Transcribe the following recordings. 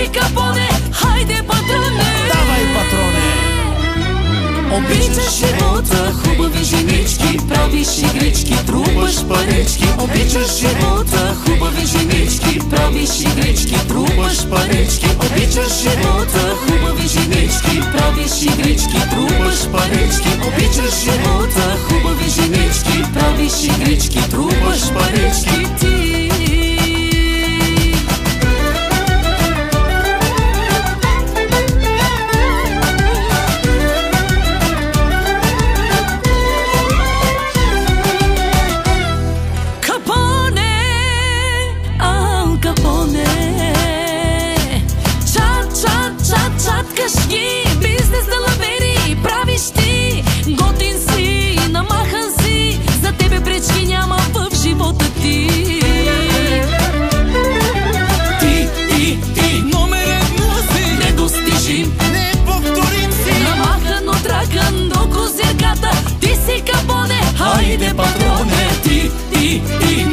си Капоне, хайде патроне. Давай, патроне! Обичаш живота, хубави женички, правиш игрички, трупаш парички. Обичаш живота, хубави женички, правиш игрички, трупаш парички. Обичаш живота, хубави женички, правиш игрички, трупаш парички. Обичаш живота, хубави женички, правиш игрички, трупаш парички. Ти бизнес далавери правиш ти. Готин си, намахан си, за тебе пречки няма в живота ти. Ти, номер едно си, недостижим, неповторим си. намахан от ракън до козирката, ти си Капоне, хайде патроне. Ти,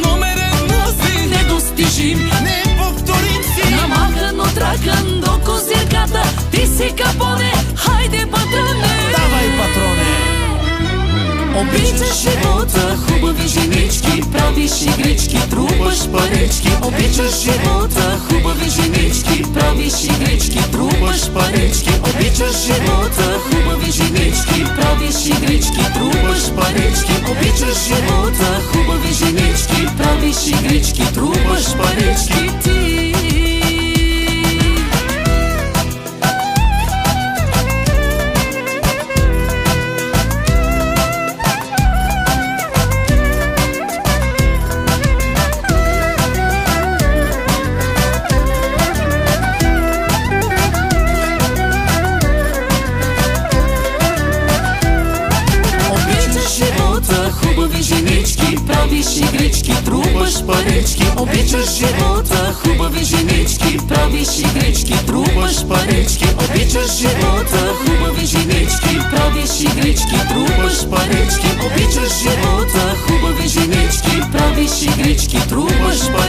номер едно си, недостижим, неповторим си. намахан от ракън до козирката, ти си Капоне, хайде патроне. Давай, патроне! Обичаш живота, хубави женички, правиш игрички, трупаш парички. Обичаш живота, хубави женички, правиш игрички, трупаш парички. Обичаш живота, хубави женички, правиш игрички, трупаш парички. Обичаш живота, хубави женички, правиш игрички, трупаш парички. Ти хубави женички, правиш игрички, трупаш парички. Обичаш живота, хубави женички, правиш игрички, трупаш парички. Обичаш живота, хубави женички, правиш игрички, трупаш парички. Обичаш живота, хубави женички, правиш игрички, трупаш парички.